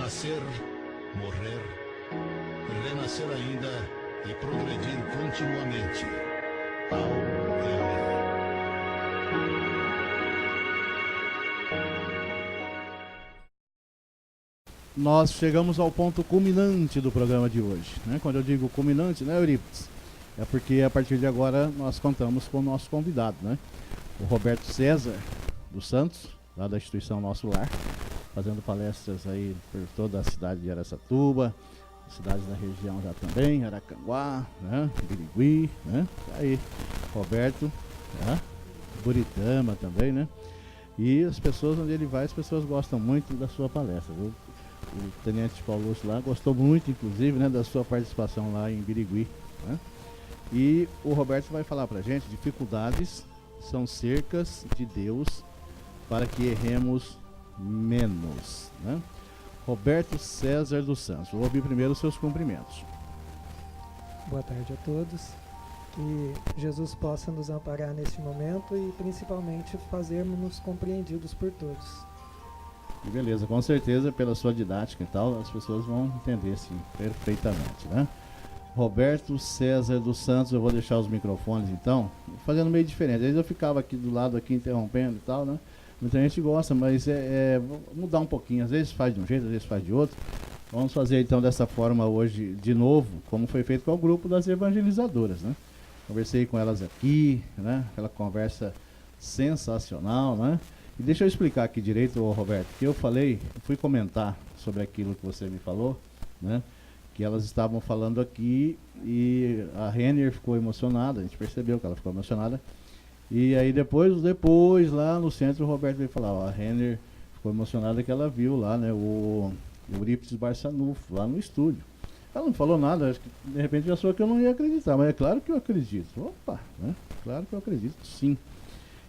nascer, morrer, renascer ainda e progredir continuamente. Ao Ele. Nós chegamos ao ponto culminante do programa de hoje, né? Quando eu digo culminante, né, Eurípides? É porque a partir de agora nós contamos com o nosso convidado, né? O Roberto César dos Santos, lá da instituição Nosso Lar, fazendo palestras aí por toda a cidade de Araçatuba, cidades da região já também, Aracanguá, né? Birigui, né? Aí, Roberto, né? Buritama também, né? E as pessoas, onde ele vai, as pessoas gostam muito da sua palestra, viu? O Tenente Paulo Lúcio lá gostou muito, inclusive, né, da sua participação lá em Birigui, né? E o Roberto vai falar pra gente: dificuldades são cercas de Deus para que erremos menos, né? Roberto César dos Santos, vou ouvir primeiro os seus cumprimentos. Boa tarde a todos. Que Jesus possa nos amparar neste momento e principalmente fazermos-nos compreendidos por todos. E beleza, com certeza pela sua didática e tal, as pessoas vão entender sim, perfeitamente, né? Roberto César dos Santos, eu vou deixar os microfones então, fazendo meio diferente. Às vezes eu ficava aqui do lado, aqui interrompendo e tal, né? Muita gente gosta, mas vou mudar um pouquinho, às vezes faz de um jeito, às vezes faz de outro. Vamos fazer então dessa forma hoje de novo, como foi feito com o grupo das evangelizadoras, né? Conversei com elas aqui, né? Aquela conversa sensacional, né? E deixa eu explicar aqui direito, Roberto, que eu fui comentar sobre aquilo que você me falou, né? Que elas estavam falando aqui e a Renner ficou emocionada, a gente percebeu que ela ficou emocionada. E aí depois lá no centro, o Roberto veio falar, ó, a Renner ficou emocionada que ela viu lá, né, o Eurípides Barçanufo, lá no estúdio. Ela não falou nada, acho que de repente já achou que eu não ia acreditar, mas é claro que eu acredito. Opa, né? Claro que eu acredito, sim.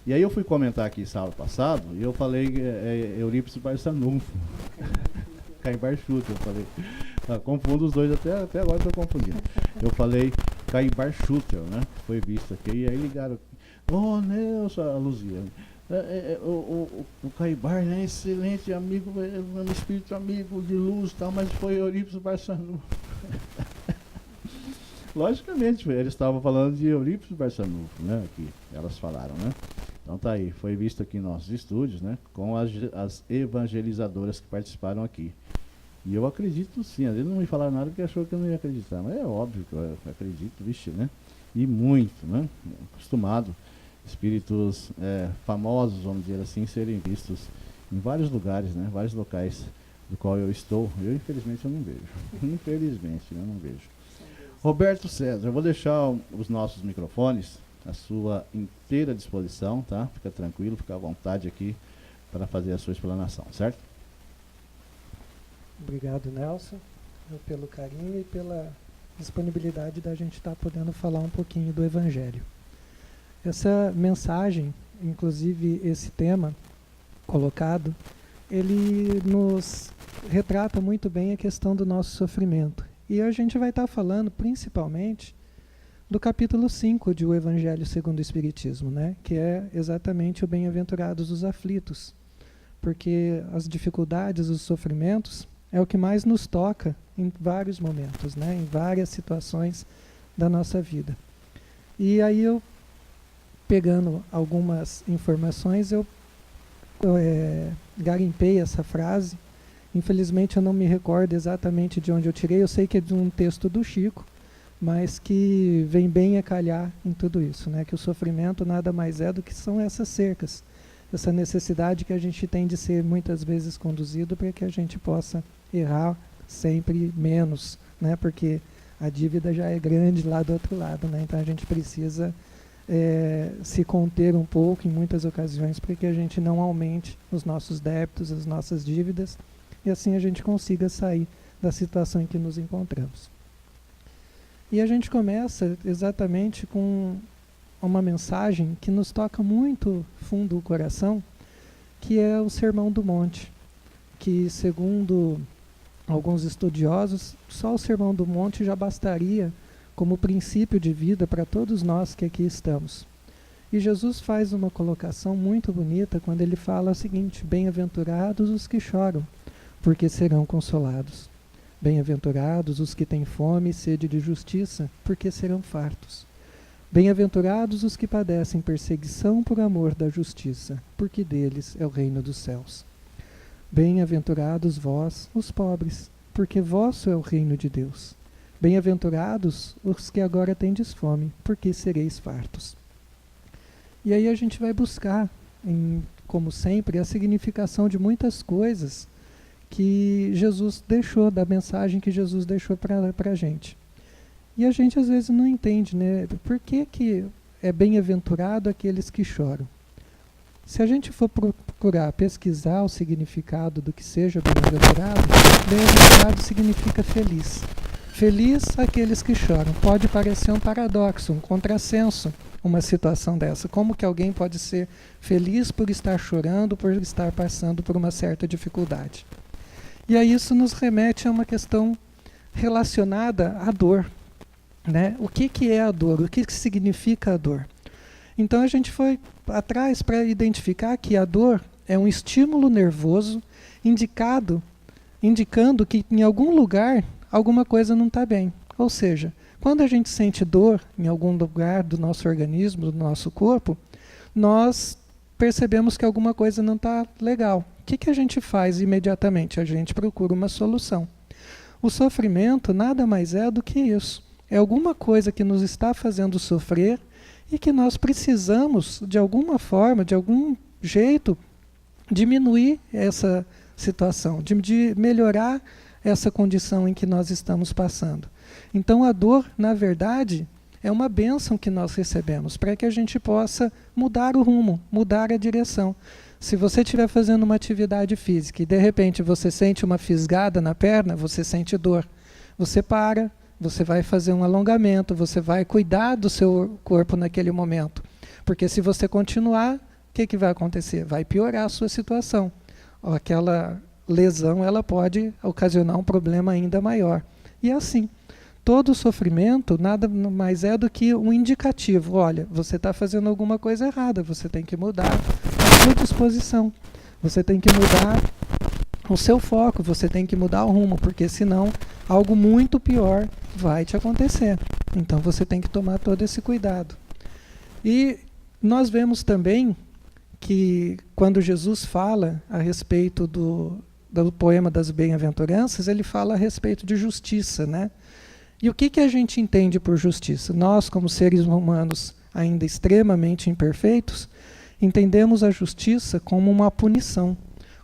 E aí eu fui comentar aqui sábado passado e eu falei Eurípides Barçanufo. Caibar Schutter, eu falei. Confundo os dois, até agora estou confundindo. Eu falei Caibar Schutter, né? Foi visto aqui, e aí ligaram. Oh, Nelson, a Luzia. O Caibar, né? Excelente amigo, um espírito amigo de luz e tal, mas foi Eurípides Barçanufo. Logicamente, eles estavam falando de Eurípides Barçanufo, né? Aqui, elas falaram, né? Então tá aí, foi visto aqui em nossos estúdios, né? Com as evangelizadoras que participaram aqui. E eu acredito sim, às vezes não me falaram nada porque achou que eu não ia acreditar, mas é óbvio que eu acredito, vixe, né? E muito, né? Acostumado, espíritos famosos, vamos dizer assim, serem vistos em vários lugares, né? Vários locais do qual eu estou. Eu, infelizmente, eu não vejo. Infelizmente, eu não vejo. Roberto César, eu vou deixar os nossos microfones à sua inteira disposição, tá? Fica tranquilo, fica à vontade aqui para fazer a sua explanação, certo? Obrigado, Nelson, pelo carinho e pela disponibilidade da gente estar podendo falar um pouquinho do Evangelho. Essa mensagem, inclusive esse tema colocado, ele nos retrata muito bem a questão do nosso sofrimento. E a gente vai estar falando principalmente do capítulo 5 de O Evangelho segundo o Espiritismo, né? Que é exatamente o Bem-aventurados os aflitos, porque as dificuldades, os sofrimentos, é o que mais nos toca em vários momentos, né? Em várias situações da nossa vida. E aí eu, pegando algumas informações, eu garimpei essa frase. Infelizmente eu não me recordo exatamente de onde eu tirei, eu sei que é de um texto do Chico, mas que vem bem a calhar em tudo isso, né? Que o sofrimento nada mais é do que são essas cercas, essa necessidade que a gente tem de ser muitas vezes conduzido para que a gente possa errar sempre menos, né? Porque a dívida já é grande lá do outro lado, né? Então a gente precisa se conter um pouco em muitas ocasiões para que a gente não aumente os nossos débitos, as nossas dívidas, e assim a gente consiga sair da situação em que nos encontramos. E a gente começa exatamente com uma mensagem que nos toca muito fundo o coração, que é o Sermão do Monte, que segundo alguns estudiosos, só o Sermão do Monte já bastaria como princípio de vida para todos nós que aqui estamos. E Jesus faz uma colocação muito bonita quando ele fala o seguinte: bem-aventurados os que choram, porque serão consolados. Bem-aventurados os que têm fome e sede de justiça, porque serão fartos. Bem-aventurados os que padecem perseguição por amor da justiça, porque deles é o reino dos céus. Bem-aventurados vós, os pobres, porque vosso é o reino de Deus. Bem-aventurados os que agora tendes fome, porque sereis fartos. E aí a gente vai buscar, como sempre, a significação de muitas coisas que Jesus deixou, da mensagem que Jesus deixou para a gente. E a gente às vezes não entende, né? Por que é bem-aventurado aqueles que choram? Se a gente for procurar pesquisar o significado do que seja bem-aventurado significa feliz. Feliz aqueles que choram. Pode parecer um paradoxo, um contrassenso, uma situação dessa. Como que alguém pode ser feliz por estar chorando, por estar passando por uma certa dificuldade? E aí isso nos remete a uma questão relacionada à dor, né? O que é a dor? O que significa a dor? Então a gente foi atrás para identificar que a dor é um estímulo nervoso indicando que em algum lugar alguma coisa não está bem. Ou seja, quando a gente sente dor em algum lugar do nosso organismo, do nosso corpo, nós percebemos que alguma coisa não está legal. O que a gente faz imediatamente? A gente procura uma solução. O sofrimento nada mais é do que isso. É alguma coisa que nos está fazendo sofrer e que nós precisamos, de alguma forma, de algum jeito, diminuir essa situação, de melhorar essa condição em que nós estamos passando. Então a dor, na verdade, é uma bênção que nós recebemos para que a gente possa mudar o rumo, mudar a direção. Se você estiver fazendo uma atividade física e de repente você sente uma fisgada na perna, você sente dor. Você para, você vai fazer um alongamento, você vai cuidar do seu corpo naquele momento. Porque se você continuar, o que vai acontecer? Vai piorar a sua situação. Aquela lesão ela pode ocasionar um problema ainda maior. E assim, todo sofrimento nada mais é do que um indicativo. Olha, você está fazendo alguma coisa errada, você tem que mudar a sua disposição. Você tem que mudar o seu foco, você tem que mudar o rumo, porque senão algo muito pior vai te acontecer. Então você tem que tomar todo esse cuidado. E nós vemos também que quando Jesus fala a respeito do poema das bem-aventuranças, ele fala a respeito de justiça, né? E o que a gente entende por justiça? Nós, como seres humanos ainda extremamente imperfeitos, entendemos a justiça como uma punição,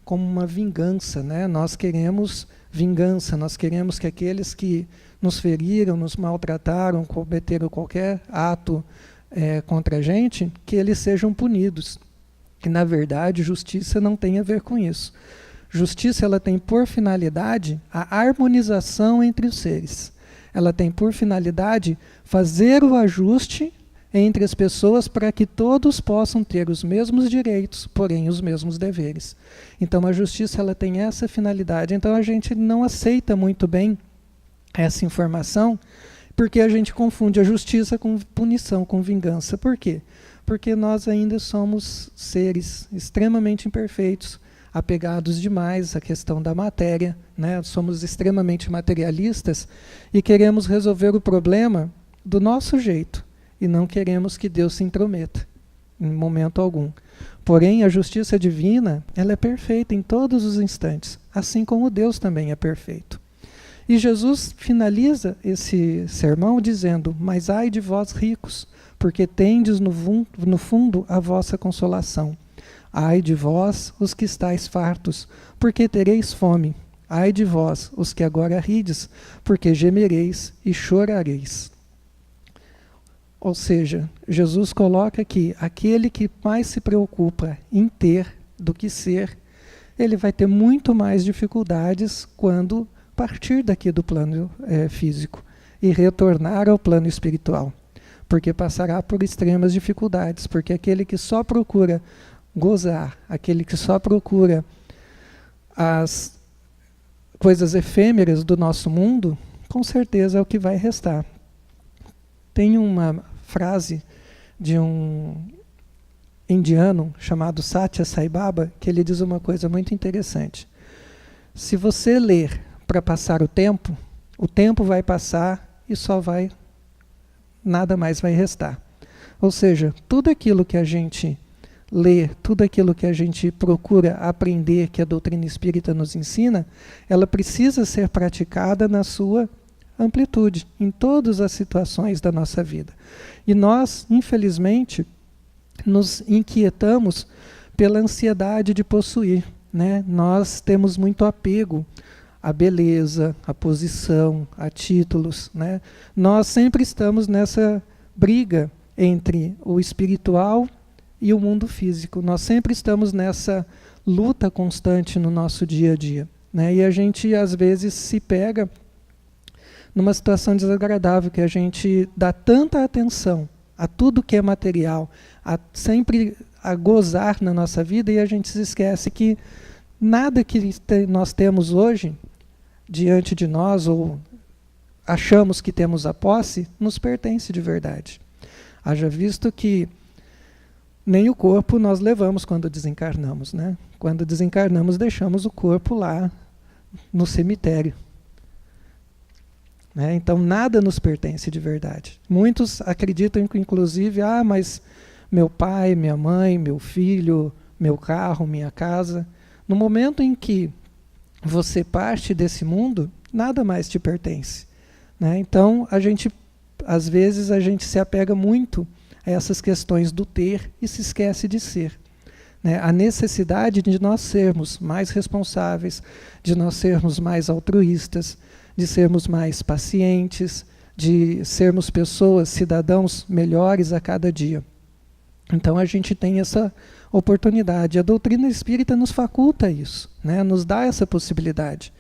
como uma vingança, né? Nós queremos vingança, nós queremos que aqueles que nos feriram, nos maltrataram, cometeram qualquer ato contra a gente, que eles sejam punidos. E, na verdade, justiça não tem a ver com isso. Justiça ela tem por finalidade a harmonização entre os seres. Ela tem por finalidade fazer o ajuste entre as pessoas para que todos possam ter os mesmos direitos, porém os mesmos deveres. Então a justiça ela tem essa finalidade. Então a gente não aceita muito bem essa informação, porque a gente confunde a justiça com punição, com vingança. Por quê? Porque nós ainda somos seres extremamente imperfeitos, apegados demais à questão da matéria, né? Somos extremamente materialistas e queremos resolver o problema do nosso jeito e não queremos que Deus se intrometa em momento algum. Porém, a justiça divina, ela é perfeita em todos os instantes, assim como Deus também é perfeito. E Jesus finaliza esse sermão dizendo: mas ai de vós ricos, porque tendes no fundo a vossa consolação. Ai de vós, os que estáis fartos, porque tereis fome. Ai de vós, os que agora rides, porque gemereis e chorareis. Ou seja, Jesus coloca que aquele que mais se preocupa em ter do que ser, ele vai ter muito mais dificuldades quando partir daqui do plano físico e retornar ao plano espiritual. Porque passará por extremas dificuldades, porque aquele que só procura gozar, aquele que só procura as coisas efêmeras do nosso mundo, com certeza é o que vai restar. Tem uma frase de um indiano chamado Satya Sai Baba, que ele diz uma coisa muito interessante. Se você ler para passar o tempo vai passar e nada mais vai restar. Ou seja, tudo aquilo que a gente lê, tudo aquilo que a gente procura aprender, que a doutrina espírita nos ensina, ela precisa ser praticada na sua amplitude, em todas as situações da nossa vida. E nós, infelizmente, nos inquietamos pela ansiedade de possuir, né? Nós temos muito apego à beleza, à posição, a títulos, né? Nós sempre estamos nessa briga entre o espiritual e o mundo físico. Nós sempre estamos nessa luta constante no nosso dia a dia, né? E a gente, às vezes, se pega numa situação desagradável, que a gente dá tanta atenção a tudo que é material, sempre a gozar na nossa vida, e a gente se esquece que nada que nós temos hoje diante de nós, ou achamos que temos a posse, nos pertence de verdade. Haja visto que nem o corpo nós levamos quando desencarnamos, né? Quando desencarnamos, deixamos o corpo lá no cemitério, né? Então nada nos pertence de verdade. Muitos acreditam que, inclusive, mas meu pai, minha mãe, meu filho, meu carro, minha casa. No momento em que você parte desse mundo, nada mais te pertence, né? Então às vezes a gente se apega muito a essas questões do ter e se esquece de ser, né? A necessidade de nós sermos mais responsáveis, de nós sermos mais altruístas, de sermos mais pacientes, de sermos pessoas, cidadãos melhores a cada dia. Então a gente tem essa oportunidade. A doutrina espírita nos faculta isso, né? Nos dá essa possibilidade.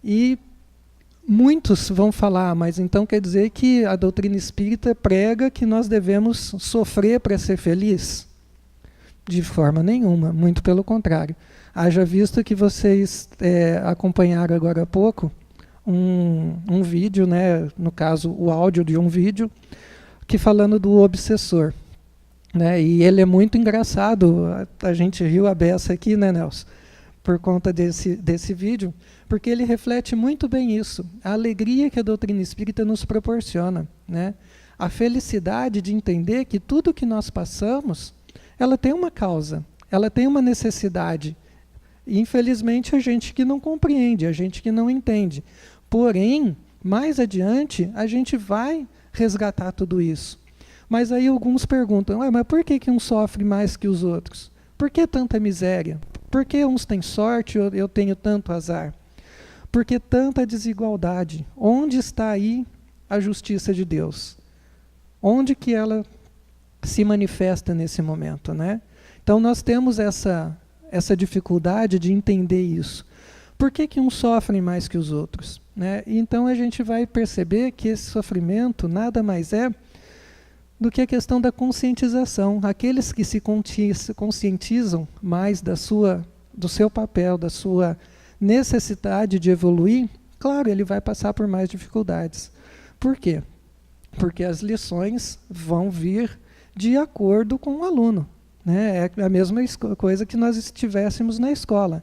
E muitos vão falar, mas então quer dizer que a doutrina espírita prega que nós devemos sofrer para ser feliz? De forma nenhuma, muito pelo contrário. Haja visto que vocês acompanharam agora há pouco um vídeo, né, no caso o áudio de um vídeo, que falando do obsessor, né, e ele é muito engraçado, a gente riu a beça aqui, né, Nelson, por conta desse vídeo, porque ele reflete muito bem isso, a alegria que a doutrina espírita nos proporciona, né? A felicidade de entender que tudo que nós passamos, ela tem uma causa, ela tem uma necessidade. E, infelizmente, a gente que não compreende, a gente que não entende. Porém, mais adiante, a gente vai resgatar tudo isso. Mas aí alguns perguntam, mas por que um sofre mais que os outros? Por que tanta miséria? Por que uns têm sorte e eu tenho tanto azar? Por que tanta desigualdade? Onde está aí a justiça de Deus? Onde que ela se manifesta nesse momento, né? Então nós temos essa dificuldade de entender isso. Por que uns sofrem mais que os outros, né? E então a gente vai perceber que esse sofrimento nada mais é do que a questão da conscientização. Aqueles que se conscientizam mais do seu papel, da sua necessidade de evoluir, claro, ele vai passar por mais dificuldades. Por quê? Porque as lições vão vir de acordo com o aluno, né? É a mesma coisa que nós estivéssemos na escola.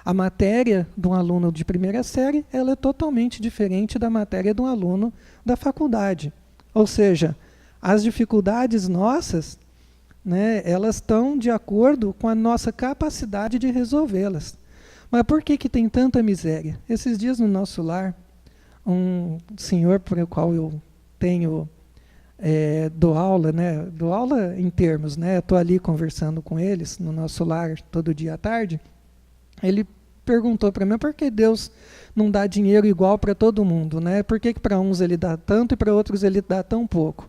A matéria de um aluno de primeira série, ela é totalmente diferente da matéria de um aluno da faculdade. Ou seja, as dificuldades nossas, né, elas estão de acordo com a nossa capacidade de resolvê-las. Mas por que tem tanta miséria? Esses dias no nosso lar, um senhor para o qual eu tenho dou aula, né? Dou aula em termos, né? Estou ali conversando com eles no nosso lar todo dia à tarde. Ele perguntou para mim por que Deus não dá dinheiro igual para todo mundo, né? Por que para uns ele dá tanto e para outros ele dá tão pouco?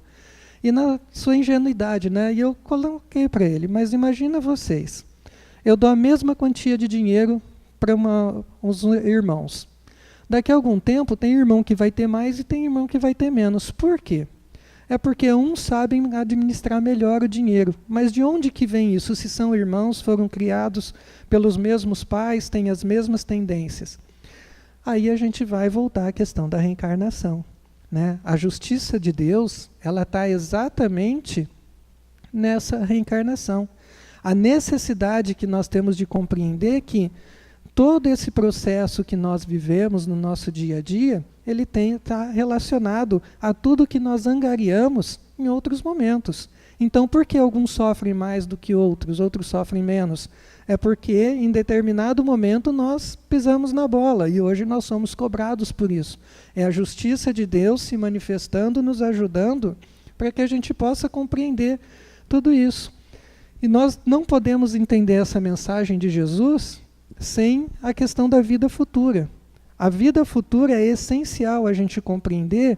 E na sua ingenuidade, né? E eu coloquei para ele, mas imagina vocês, eu dou a mesma quantia de dinheiro para uns irmãos. Daqui a algum tempo tem irmão que vai ter mais e tem irmão que vai ter menos. Por quê? É porque uns sabem administrar melhor o dinheiro. Mas de onde que vem isso? Se são irmãos, foram criados pelos mesmos pais, têm as mesmas tendências. Aí a gente vai voltar à questão da reencarnação, né? A justiça de Deus, ela está exatamente nessa reencarnação. A necessidade que nós temos de compreender que todo esse processo que nós vivemos no nosso dia a dia, ele está relacionado a tudo que nós angariamos em outros momentos. Então, por que alguns sofrem mais do que outros, outros sofrem menos? É porque em determinado momento nós pisamos na bola e hoje nós somos cobrados por isso. É a justiça de Deus se manifestando, nos ajudando para que a gente possa compreender tudo isso. E nós não podemos entender essa mensagem de Jesus sem a questão da vida futura. A vida futura é essencial a gente compreender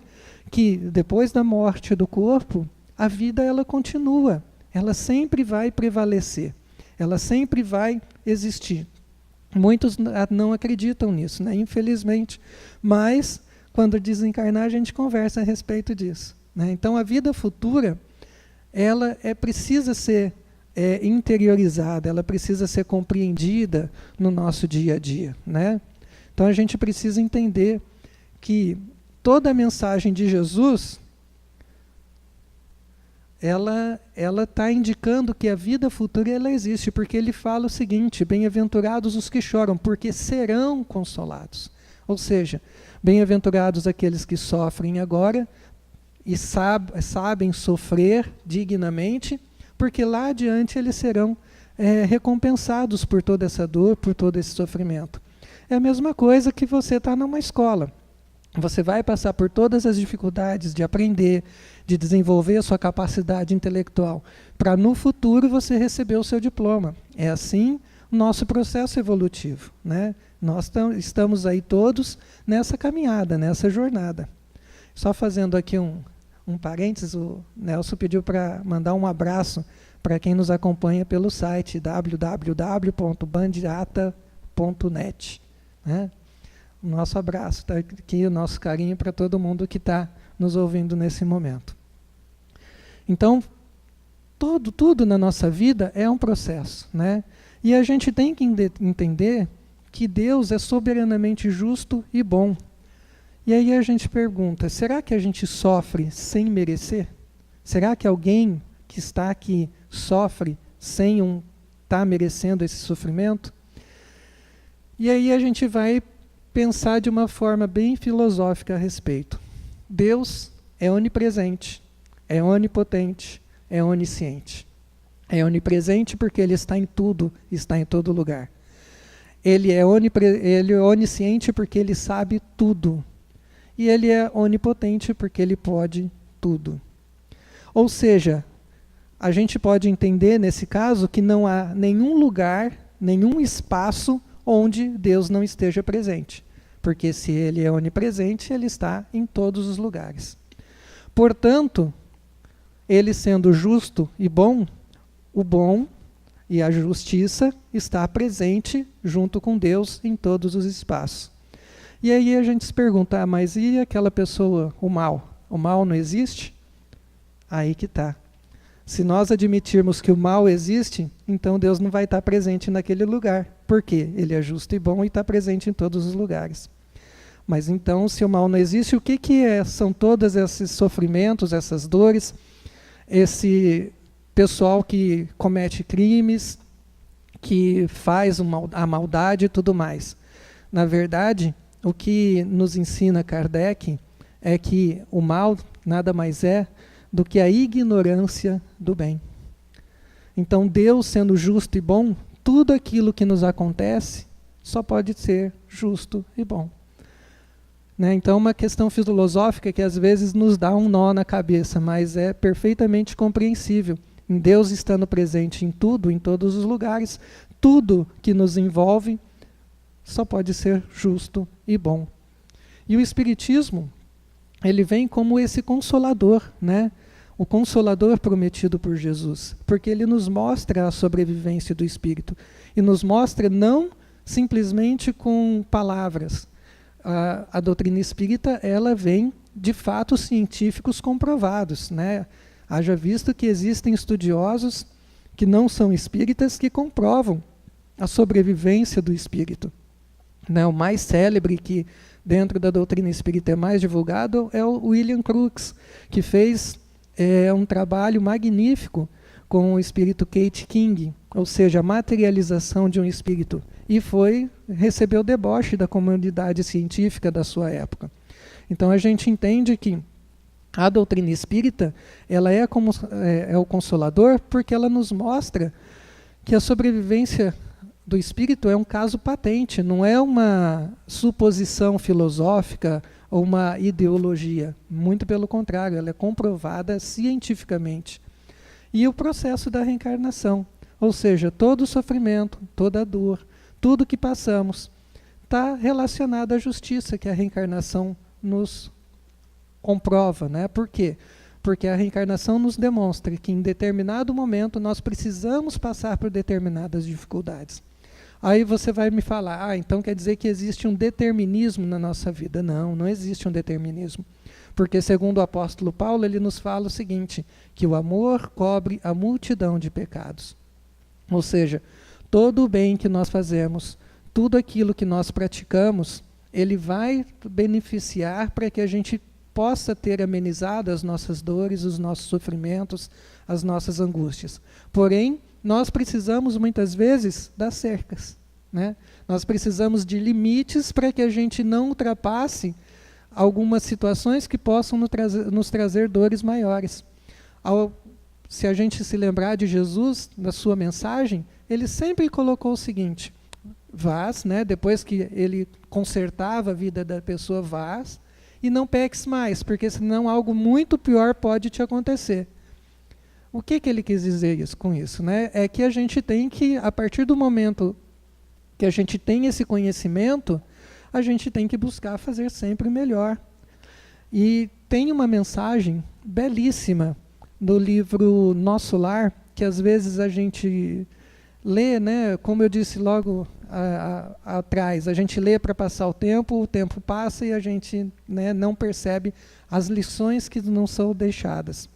que depois da morte do corpo, a vida ela continua, ela sempre vai prevalecer, ela sempre vai existir. Muitos não acreditam nisso, né? Infelizmente, mas quando desencarnar a gente conversa a respeito disso, né? Então a vida futura, ela precisa ser interiorizada, ela precisa ser compreendida no nosso dia a dia, né? Então a gente precisa entender que toda a mensagem de Jesus, ela está indicando que a vida futura ela existe, porque ele fala o seguinte: bem-aventurados os que choram, porque serão consolados. Ou seja, bem-aventurados aqueles que sofrem agora e sabem sofrer dignamente, porque lá adiante eles serão recompensados por toda essa dor, por todo esse sofrimento. É a mesma coisa que você está numa escola. Você vai passar por todas as dificuldades de aprender, de desenvolver a sua capacidade intelectual, para no futuro você receber o seu diploma. É assim o nosso processo evolutivo, né? Nós estamos aí todos nessa caminhada, nessa jornada. Só fazendo aqui um parênteses, o Nelson pediu para mandar um abraço para quem nos acompanha pelo site www.bandiata.net, né? O nosso abraço, está aqui o nosso carinho para todo mundo que está nos ouvindo nesse momento. Então, tudo na nossa vida é um processo, né? E a gente tem que entender que Deus é soberanamente justo e bom. E aí a gente pergunta, será que a gente sofre sem merecer? Será que alguém que está aqui sofre sem estar merecendo esse sofrimento? E aí a gente vai pensar de uma forma bem filosófica a respeito. Deus é onipresente, é onipotente, é onisciente. É onipresente porque Ele está em tudo, está em todo lugar. Ele é onisciente porque Ele sabe tudo. E Ele é onipotente porque Ele pode tudo. Ou seja, a gente pode entender nesse caso que não há nenhum lugar, nenhum espaço onde Deus não esteja presente. Porque se Ele é onipresente, Ele está em todos os lugares. Portanto, Ele sendo justo e bom, o bom e a justiça está presente junto com Deus em todos os espaços. E aí a gente se pergunta, mas e aquela pessoa, o mal? O mal não existe? Aí que está. Se nós admitirmos que o mal existe, então Deus não vai estar presente naquele lugar. Por quê? Ele é justo e bom e está presente em todos os lugares. Mas então, se o mal não existe, o que são todos esses sofrimentos, essas dores, esse pessoal que comete crimes, que faz a maldade e tudo mais? Na verdade, o que nos ensina Kardec é que o mal nada mais é do que a ignorância do bem. Então, Deus sendo justo e bom, tudo aquilo que nos acontece só pode ser justo e bom. Né? Então, uma questão filosófica que às vezes nos dá um nó na cabeça, mas é perfeitamente compreensível. Em Deus estando presente em tudo, em todos os lugares, tudo que nos envolve só pode ser justo e bom. E o Espiritismo, ele vem como esse consolador, né? O consolador prometido por Jesus, porque ele nos mostra a sobrevivência do Espírito, e nos mostra não simplesmente com palavras. A doutrina espírita, ela vem de fatos científicos comprovados, né? Haja visto que existem estudiosos que não são espíritas que comprovam a sobrevivência do espírito. Né? O mais célebre que dentro da doutrina espírita é mais divulgado é o William Crookes, que fez um trabalho magnífico com o espírito Kate King, ou seja, a materialização de um espírito, e recebeu deboche da comunidade científica da sua época. Então a gente entende que a doutrina espírita, ela é o consolador, porque ela nos mostra que a sobrevivência do espírito é um caso patente, não é uma suposição filosófica ou uma ideologia. Muito pelo contrário, ela é comprovada cientificamente. E o processo da reencarnação, ou seja, todo o sofrimento, toda a dor, tudo que passamos, está relacionado à justiça que a reencarnação nos comprova, né? Por quê? Porque a reencarnação nos demonstra que em determinado momento nós precisamos passar por determinadas dificuldades. Aí você vai me falar, então quer dizer que existe um determinismo na nossa vida. Não, não existe um determinismo. Porque segundo o apóstolo Paulo, ele nos fala o seguinte, que o amor cobre a multidão de pecados. Ou seja, todo o bem que nós fazemos, tudo aquilo que nós praticamos, ele vai beneficiar para que a gente possa ter amenizado as nossas dores, os nossos sofrimentos, as nossas angústias. Porém, nós precisamos muitas vezes das cercas, né? Nós precisamos de limites para que a gente não ultrapasse algumas situações que possam nos trazer dores maiores. Se a gente se lembrar de Jesus, na sua mensagem, ele sempre colocou o seguinte, vás, né? Depois que ele consertava a vida da pessoa, vás, e não peques mais, porque senão algo muito pior pode te acontecer. O que ele quis dizer com isso, né? É que a gente tem que, a partir do momento que a gente tem esse conhecimento, a gente tem que buscar fazer sempre o melhor. E tem uma mensagem belíssima do livro Nosso Lar, que às vezes a gente lê, né? Como eu disse logo atrás, a gente lê para passar o tempo passa e a gente, né, não percebe as lições que não são deixadas.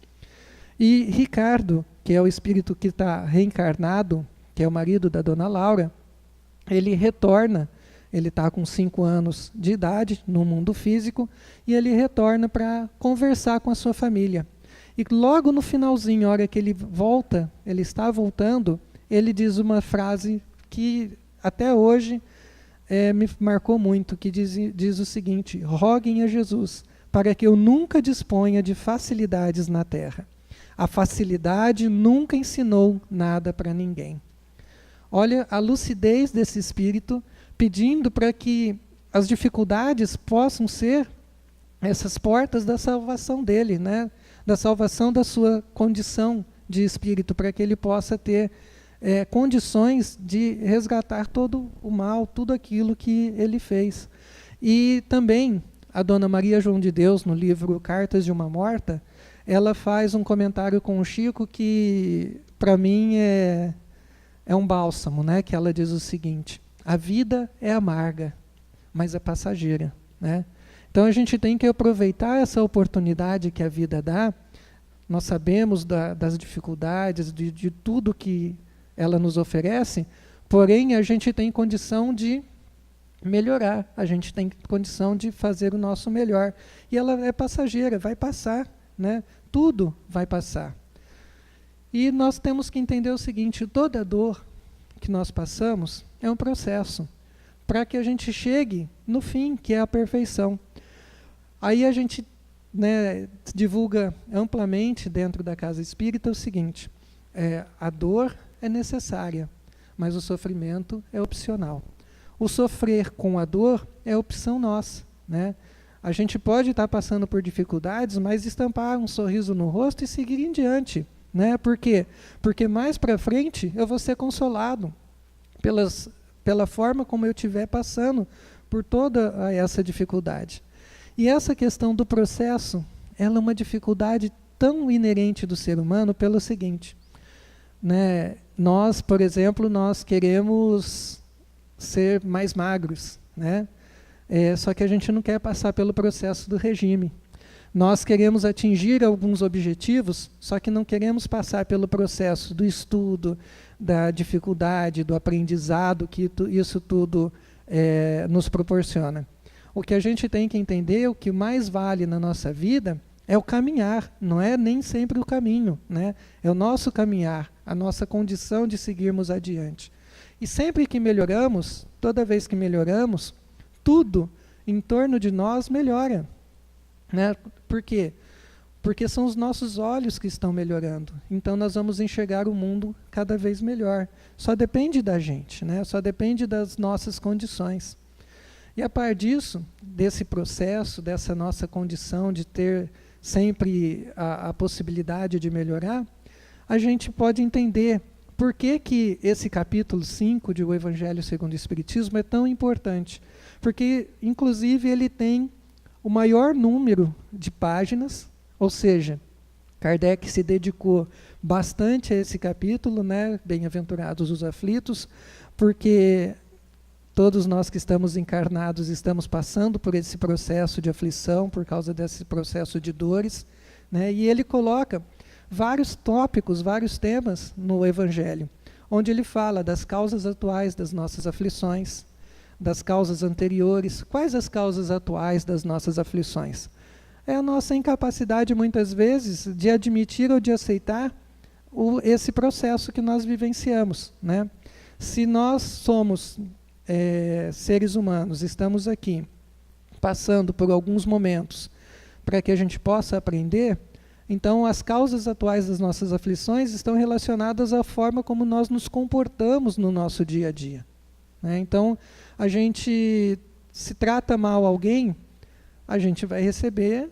E Ricardo, que é o espírito que está reencarnado, que é o marido da dona Laura, ele retorna, ele está com 5 anos de idade no mundo físico, e ele retorna para conversar com a sua família. E logo no finalzinho, a hora que ele volta, ele está voltando, ele diz uma frase que até hoje me marcou muito, que diz o seguinte, roguem a Jesus, para que eu nunca disponha de facilidades na terra. A facilidade nunca ensinou nada para ninguém. Olha a lucidez desse espírito, pedindo para que as dificuldades possam ser essas portas da salvação dele, né? Da salvação da sua condição de espírito, para que ele possa ter condições de resgatar todo o mal, tudo aquilo que ele fez. E também a dona Maria João de Deus, no livro Cartas de uma Morta, ela faz um comentário com o Chico que, para mim, é um bálsamo, né? Que ela diz o seguinte, a vida é amarga, mas é passageira, né? Então a gente tem que aproveitar essa oportunidade que a vida dá. Nós sabemos das dificuldades, de tudo que ela nos oferece, porém a gente tem condição de melhorar, a gente tem condição de fazer o nosso melhor. E ela é passageira, vai passar, né? Tudo vai passar. E nós temos que entender o seguinte, toda dor que nós passamos é um processo para que a gente chegue no fim, que é a perfeição. Aí a gente, né, divulga amplamente dentro da casa espírita o seguinte, a dor é necessária, mas o sofrimento é opcional. O sofrer com a dor é opção nossa, né? A gente pode estar passando por dificuldades, mas estampar um sorriso no rosto e seguir em diante, né? Por quê? Porque mais para frente eu vou ser consolado pela forma como eu estiver passando por toda essa dificuldade. E essa questão do processo, ela é uma dificuldade tão inerente do ser humano pelo seguinte, né? Nós, por exemplo, nós queremos ser mais magros, né? Só que a gente não quer passar pelo processo do regime. Nós queremos atingir alguns objetivos, só que não queremos passar pelo processo do estudo, da dificuldade, do aprendizado que isso tudo nos proporciona. O que a gente tem que entender, o que mais vale na nossa vida, É o caminhar, não é nem sempre o caminho, né? É o nosso caminhar, a nossa condição de seguirmos adiante. E sempre que melhoramos, toda vez que melhoramos, tudo em torno de nós melhora, né? Por quê? Porque são os nossos olhos que estão melhorando. Então nós vamos enxergar o mundo cada vez melhor. Só depende da gente, né? Só depende das nossas condições. E a par disso, desse processo, dessa nossa condição de ter sempre a possibilidade de melhorar, a gente pode entender por que que esse capítulo 5 de O Evangelho segundo o Espiritismo é tão importante. Porque, inclusive, ele tem o maior número de páginas, ou seja, Kardec se dedicou bastante a esse capítulo, né? Bem-aventurados os aflitos, porque todos nós que estamos encarnados estamos passando por esse processo de aflição, por causa desse processo de dores, né? E ele coloca vários tópicos, vários temas no Evangelho, onde ele fala das causas atuais das nossas aflições, das causas anteriores. Quais as causas atuais das nossas aflições? É a nossa incapacidade, muitas vezes, de admitir ou de aceitar esse processo que nós vivenciamos, né? Se nós somos seres humanos, estamos aqui passando por alguns momentos para que a gente possa aprender, então as causas atuais das nossas aflições estão relacionadas à forma como nós nos comportamos no nosso dia a dia, né? Então, a gente, se trata mal alguém, a gente vai receber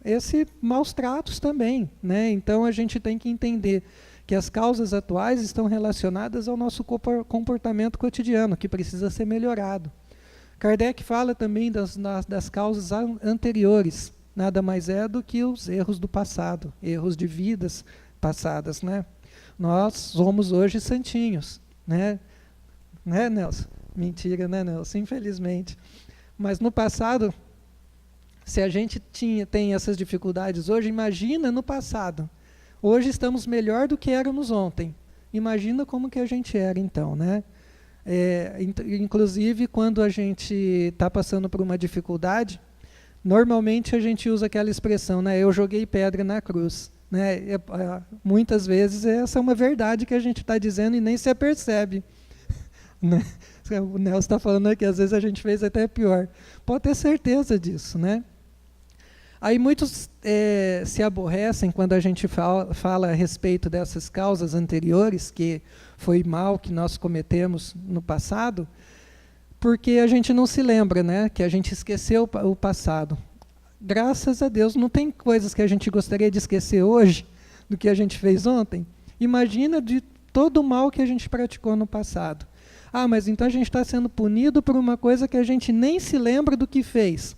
esses maus tratos também, né? Então a gente tem que entender que as causas atuais estão relacionadas ao nosso comportamento cotidiano, que precisa ser melhorado. Kardec fala também das causas anteriores, nada mais é do que os erros do passado, erros de vidas passadas, né? Nós somos hoje santinhos, né? Né, Nelson? Mentira, né, Nelson? Infelizmente. Mas no passado, se a gente tem essas dificuldades hoje, imagina no passado. Hoje estamos melhor do que éramos ontem. Imagina como que a gente era então, né? Inclusive, quando a gente está passando por uma dificuldade, normalmente a gente usa aquela expressão, né? Eu joguei pedra na cruz, né? Muitas vezes essa é uma verdade que a gente está dizendo e nem se apercebe, né? O Nelson está falando aqui, às vezes a gente fez até pior. Pode ter certeza disso, né? Aí muitos se aborrecem quando a gente fala a respeito dessas causas anteriores, que foi mal que nós cometemos no passado, porque a gente não se lembra, né? Que a gente esqueceu o passado. Graças a Deus, não tem coisas que a gente gostaria de esquecer hoje do que a gente fez ontem. Imagina de todo o mal que a gente praticou no passado. Ah, mas então a gente está sendo punido por uma coisa que a gente nem se lembra do que fez.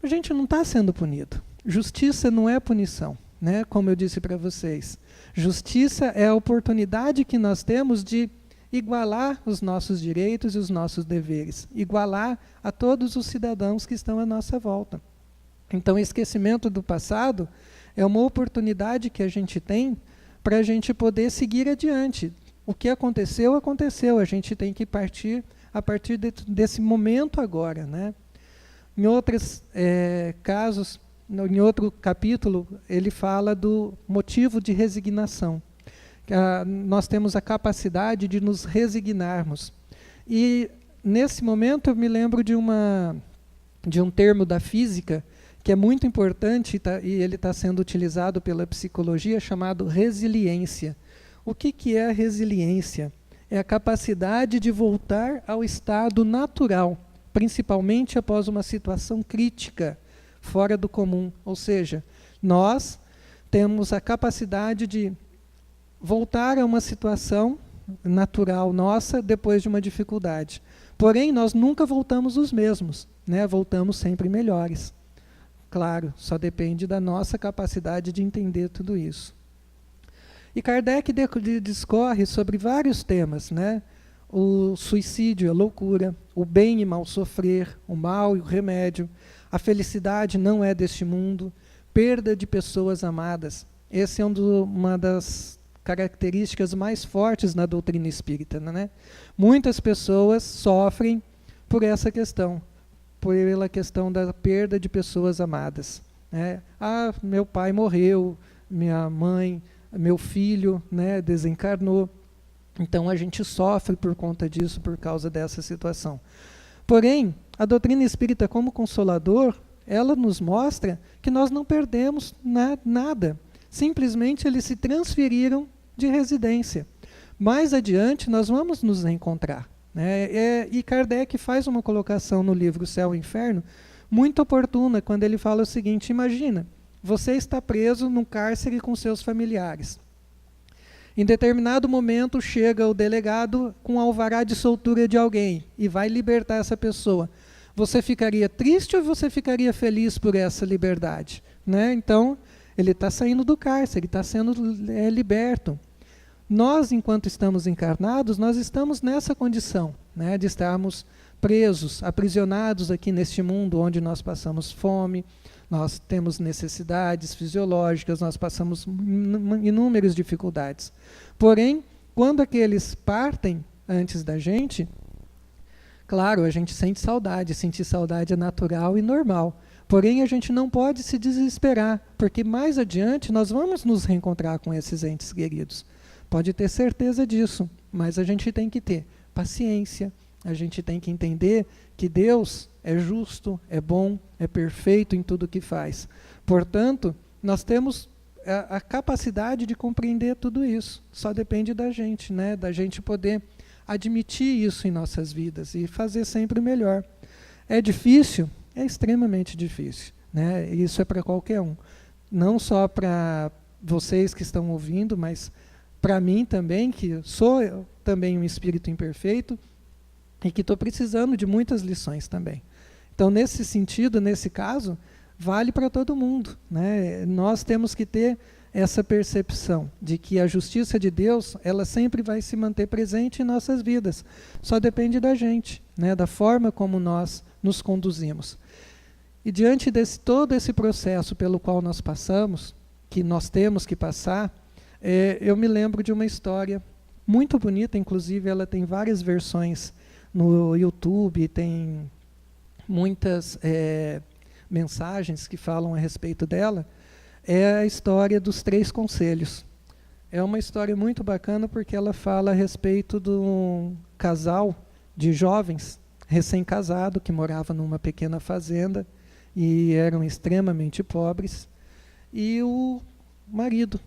A gente não está sendo punido. Justiça não é punição, né? Como eu disse para vocês. Justiça é a oportunidade que nós temos de igualar os nossos direitos e os nossos deveres. Igualar a todos os cidadãos que estão à nossa volta. Então, o esquecimento do passado é uma oportunidade que a gente tem para a gente poder seguir adiante. O que aconteceu, aconteceu. A gente tem que partir a partir desse momento agora, né? Em outros casos, em outro capítulo, ele fala do motivo de resignação. Nós temos a capacidade de nos resignarmos. E, nesse momento, eu me lembro de um termo da física que é muito importante e ele está sendo utilizado pela psicologia, chamado resiliência. O que é a resiliência? É a capacidade de voltar ao estado natural, principalmente após uma situação crítica, fora do comum. Ou seja, nós temos a capacidade de voltar a uma situação natural nossa depois de uma dificuldade. Porém, nós nunca voltamos os mesmos, né? Voltamos sempre melhores. Claro, só depende da nossa capacidade de entender tudo isso. E Kardec discorre sobre vários temas, né? O suicídio, a loucura, o bem e mal sofrer, o mal e o remédio, a felicidade não é deste mundo, perda de pessoas amadas. Essa é uma das características mais fortes na doutrina espírita, né? Muitas pessoas sofrem por essa questão, pela questão da perda de pessoas amadas. né? Ah, meu pai morreu, minha mãe, meu filho, né, desencarnou. Então a gente sofre por conta disso, por causa dessa situação. Porém, a doutrina espírita como consolador, ela nos mostra que nós não perdemos nada. Simplesmente eles se transferiram de residência. Mais adiante nós vamos nos reencontrar, né? E Kardec faz uma colocação no livro Céu e Inferno muito oportuna, quando ele fala o seguinte: imagina, você está preso num cárcere com seus familiares. Em determinado momento chega o delegado com alvará de soltura de alguém e vai libertar essa pessoa. Você ficaria triste ou você ficaria feliz por essa liberdade, né? Então, ele está saindo do cárcere, ele está sendo liberto. Nós, enquanto estamos encarnados, nós estamos nessa condição, né, de estarmos presos, aprisionados aqui neste mundo onde nós passamos fome, nós temos necessidades fisiológicas, nós passamos inúmeras dificuldades. Porém, quando aqueles partem antes da gente, claro, a gente sente saudade, sentir saudade é natural e normal. Porém, a gente não pode se desesperar, porque mais adiante nós vamos nos reencontrar com esses entes queridos. Pode ter certeza disso, mas a gente tem que ter paciência, a gente tem que entender que Deus é justo, é bom, é perfeito em tudo que faz. Portanto, nós temos a capacidade de compreender tudo isso. Só depende da gente, né? Da gente poder admitir isso em nossas vidas e fazer sempre o melhor. É difícil? É extremamente difícil, né? Isso é para qualquer um. Não só para vocês que estão ouvindo, mas para mim também, que sou também um espírito imperfeito e que estou precisando de muitas lições também. Então, nesse sentido, nesse caso, vale para todo mundo, né? Nós temos que ter essa percepção de que a justiça de Deus, ela sempre vai se manter presente em nossas vidas. Só depende da gente, né? Da forma como nós nos conduzimos. E diante desse todo esse processo pelo qual nós passamos, que nós temos que passar, eu me lembro de uma história muito bonita, inclusive ela tem várias versões no YouTube, tem muitas mensagens que falam a respeito dela. É a história dos 3 conselhos. É uma história muito bacana porque ela fala a respeito de um casal de jovens recém-casado que morava numa pequena fazenda e eram extremamente pobres. E o marido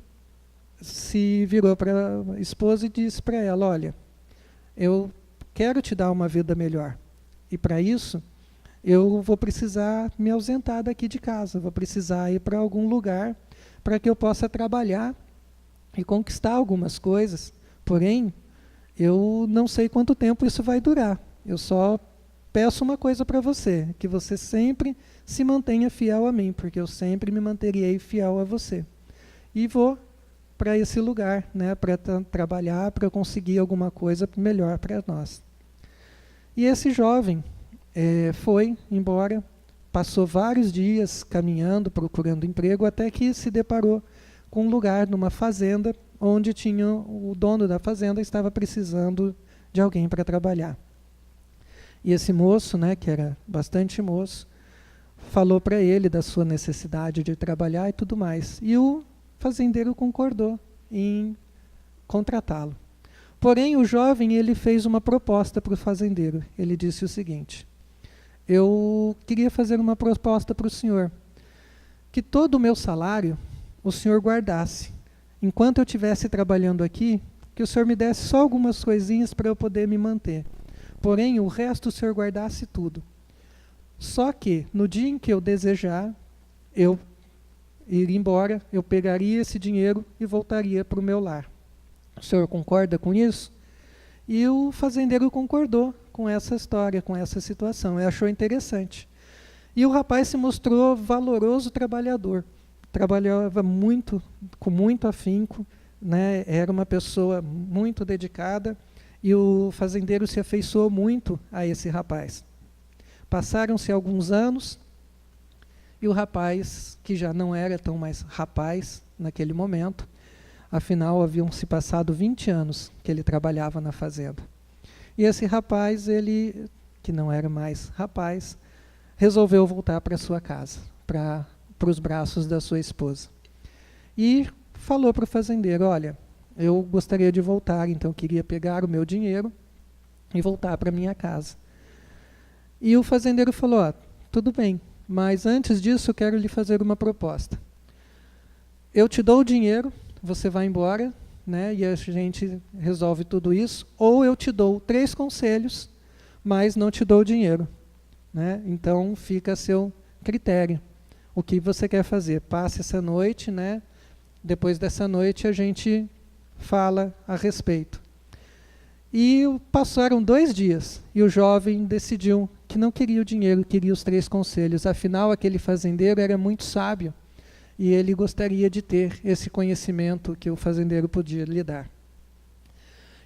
se virou para a esposa e disse para ela: olha, eu quero te dar uma vida melhor. E para isso, eu vou precisar me ausentar daqui de casa, vou precisar ir para algum lugar para que eu possa trabalhar e conquistar algumas coisas. Porém, eu não sei quanto tempo isso vai durar. Eu só peço uma coisa para você, que você sempre se mantenha fiel a mim, porque eu sempre me manterei fiel a você. E vou para esse lugar, né, para trabalhar, para conseguir alguma coisa melhor para nós. E esse jovem foi embora, passou vários dias caminhando, procurando emprego, até que se deparou com um lugar numa fazenda, onde tinha o dono da fazenda estava precisando de alguém para trabalhar. E esse moço, né, que era bastante moço, falou para ele da sua necessidade de trabalhar e tudo mais. E o fazendeiro concordou em contratá-lo. Porém, o jovem, ele fez uma proposta para o fazendeiro. Ele disse o seguinte: eu queria fazer uma proposta para o senhor, que todo o meu salário o senhor guardasse. Enquanto eu estivesse trabalhando aqui, que o senhor me desse só algumas coisinhas para eu poder me manter. Porém, o resto o senhor guardasse tudo. Só que, no dia em que eu desejar, eu ir embora, eu pegaria esse dinheiro e voltaria para o meu lar. O senhor concorda com isso? E o fazendeiro concordou com essa história, com essa situação. Ele achou interessante. E o rapaz se mostrou valoroso trabalhador. Trabalhava muito, com muito afinco, né? Era uma pessoa muito dedicada, e o fazendeiro se afeiçoou muito a esse rapaz. Passaram-se alguns anos, e o rapaz, que já não era tão mais rapaz naquele momento, afinal haviam se passado 20 anos que ele trabalhava na fazenda. E esse rapaz, ele, que não era mais rapaz, resolveu voltar para sua casa, para para os braços da sua esposa. E falou para o fazendeiro, olha, eu gostaria de voltar, então eu queria pegar o meu dinheiro e voltar para minha casa. E o fazendeiro falou, ó, tudo bem, mas antes disso eu quero lhe fazer uma proposta. Eu te dou o dinheiro, você vai embora, né, e a gente resolve tudo isso, ou eu te dou 3 conselhos, mas não te dou o dinheiro. Né? Então fica a seu critério. O que você quer fazer? Passe essa noite, né? Depois dessa noite a gente fala a respeito. E passaram 2 dias e o jovem decidiu que não queria o dinheiro, queria os 3 conselhos. Afinal, aquele fazendeiro era muito sábio e ele gostaria de ter esse conhecimento que o fazendeiro podia lhe dar.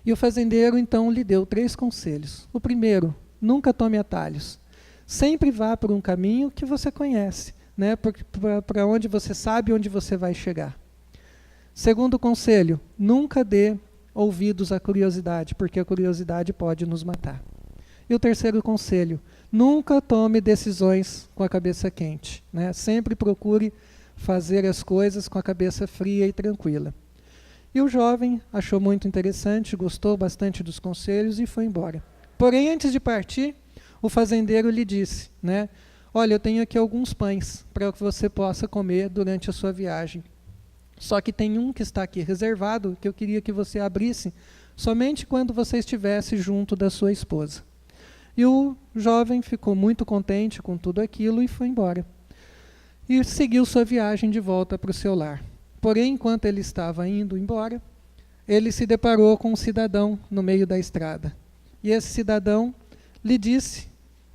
E o fazendeiro então lhe deu 3 conselhos. O primeiro, nunca tome atalhos. Sempre vá por um caminho que você conhece, né? Para onde você sabe onde você vai chegar. Segundo conselho, nunca dê ouvidos à curiosidade, porque a curiosidade pode nos matar. E o terceiro conselho, nunca tome decisões com a cabeça quente. Né? Sempre procure fazer as coisas com a cabeça fria e tranquila. E o jovem achou muito interessante, gostou bastante dos conselhos e foi embora. Porém, antes de partir, o fazendeiro lhe disse, né, olha, eu tenho aqui alguns pães para que você possa comer durante a sua viagem. Só que tem um que está aqui reservado, que eu queria que você abrisse somente quando você estivesse junto da sua esposa. E o jovem ficou muito contente com tudo aquilo e foi embora. E seguiu sua viagem de volta para o seu lar. Porém, enquanto ele estava indo embora, ele se deparou com um cidadão no meio da estrada. E esse cidadão lhe disse,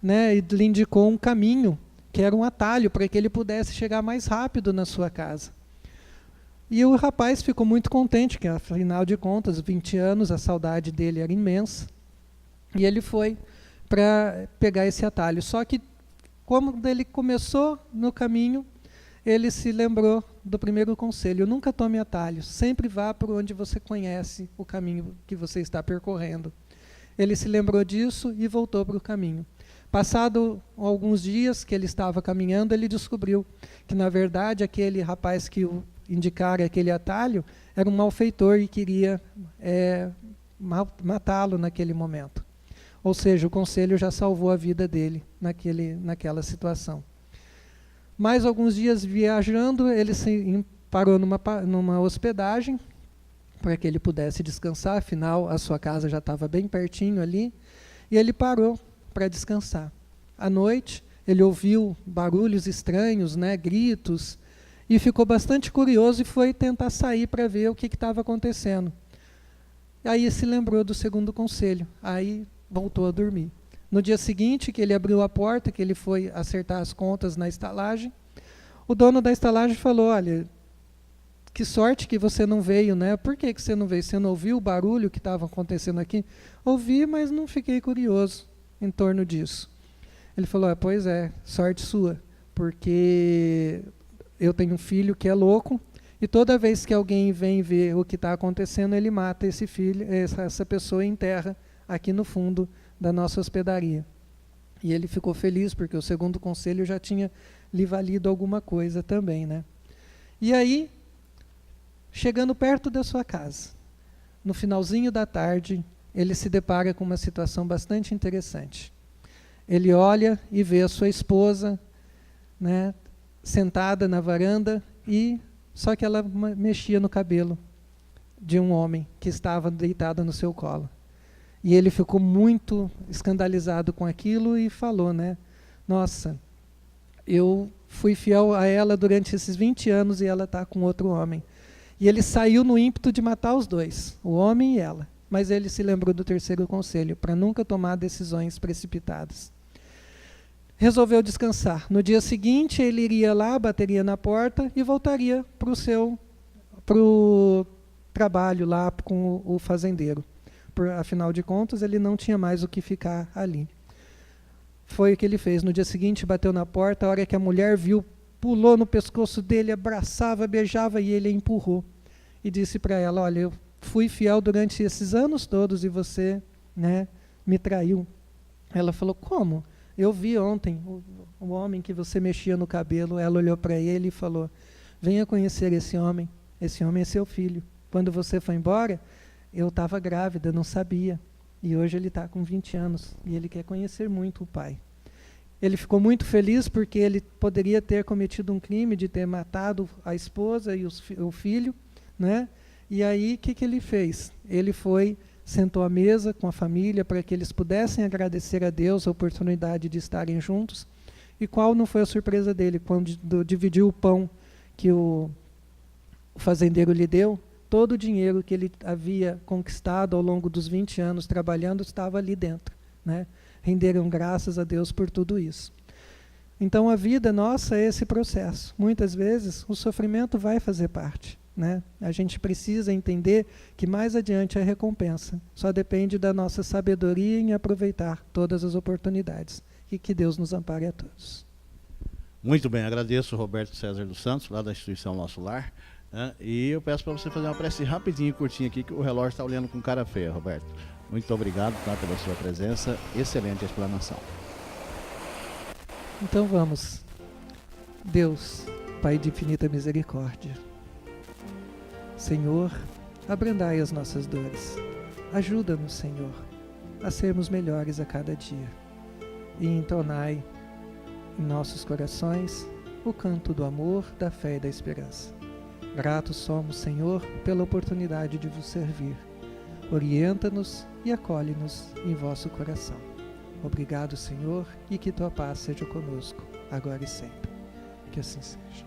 né, e lhe indicou um caminho, que era um atalho, para que ele pudesse chegar mais rápido na sua casa. E o rapaz ficou muito contente, que afinal de contas, 20 anos, a saudade dele era imensa. E ele foi para pegar esse atalho. Só que, como ele começou no caminho, ele se lembrou do primeiro conselho, nunca tome atalhos, sempre vá por onde você conhece o caminho que você está percorrendo. Ele se lembrou disso e voltou para o caminho. Passado alguns dias que ele estava caminhando, ele descobriu que, na verdade, aquele rapaz que o indicara aquele atalho era um malfeitor e queria matá-lo naquele momento. Ou seja, o conselho já salvou a vida dele naquela situação. Mais alguns dias viajando, ele parou numa hospedagem para que ele pudesse descansar, afinal a sua casa já estava bem pertinho ali, e ele parou para descansar. À noite, ele ouviu barulhos estranhos, né, gritos, e ficou bastante curioso e foi tentar sair para ver o que estava acontecendo. Aí se lembrou do segundo conselho, aí voltou a dormir. No dia seguinte, que ele abriu a porta, que ele foi acertar as contas na estalagem, o dono da estalagem falou, olha, que sorte que você não veio, né? Por que você não veio? Você não ouviu o barulho que estava acontecendo aqui? Ouvi, mas não fiquei curioso em torno disso. Ele falou, pois é, sorte sua, porque eu tenho um filho que é louco, e toda vez que alguém vem ver o que está acontecendo, ele mata esse filho, essa pessoa e enterra aqui no fundo da nossa hospedaria. E ele ficou feliz, porque o segundo conselho já tinha lhe valido alguma coisa também, né? E aí, chegando perto da sua casa, no finalzinho da tarde, ele se depara com uma situação bastante interessante. Ele olha e vê a sua esposa, né, sentada na varanda, só que ela mexia no cabelo de um homem que estava deitado no seu colo. E ele ficou muito escandalizado com aquilo e falou, né, nossa, eu fui fiel a ela durante esses 20 anos e ela está com outro homem. E ele saiu no ímpeto de matar os dois, o homem e ela. Mas ele se lembrou do terceiro conselho, para nunca tomar decisões precipitadas. Resolveu descansar. No dia seguinte, ele iria lá, bateria na porta e voltaria para o trabalho lá com o fazendeiro. Afinal de contas, ele não tinha mais o que ficar ali. Foi o que ele fez. No dia seguinte, bateu na porta, a hora que a mulher viu, pulou no pescoço dele, abraçava, beijava e ele a empurrou. E disse para ela, olha, eu fui fiel durante esses anos todos e você, né, me traiu. Ela falou, como? Eu vi ontem o homem que você mexia no cabelo, ela olhou para ele e falou, venha conhecer esse homem é seu filho. Quando você foi embora, eu estava grávida, não sabia. E hoje ele está com 20 anos e ele quer conhecer muito o pai. Ele ficou muito feliz porque ele poderia ter cometido um crime de ter matado a esposa e o filho, né? E aí, o que ele fez? Ele sentou à mesa com a família para que eles pudessem agradecer a Deus a oportunidade de estarem juntos. E qual não foi a surpresa dele quando dividiu o pão que o fazendeiro lhe deu? Todo o dinheiro que ele havia conquistado ao longo dos 20 anos trabalhando estava ali dentro, né? Renderam graças a Deus por tudo isso. Então a vida nossa é esse processo. Muitas vezes o sofrimento vai fazer parte, né? A gente precisa entender que mais adiante a recompensa só depende da nossa sabedoria em aproveitar todas as oportunidades. E que Deus nos ampare a todos. Muito bem, agradeço o Roberto César dos Santos, lá da instituição Nosso Lar. E eu peço para você fazer uma prece rapidinho e curtinha aqui, que o relógio está olhando com cara feia, Roberto. Muito obrigado, tá, pela sua presença. Excelente explanação. Então vamos. Deus, Pai de infinita misericórdia, Senhor, abrandai as nossas dores. Ajuda-nos, Senhor, a sermos melhores a cada dia. E entonai em nossos corações o canto do amor, da fé e da esperança. Gratos somos, Senhor, pela oportunidade de vos servir. Orienta-nos e acolhe-nos em vosso coração. Obrigado, Senhor, e que tua paz seja conosco, agora e sempre. Que assim seja.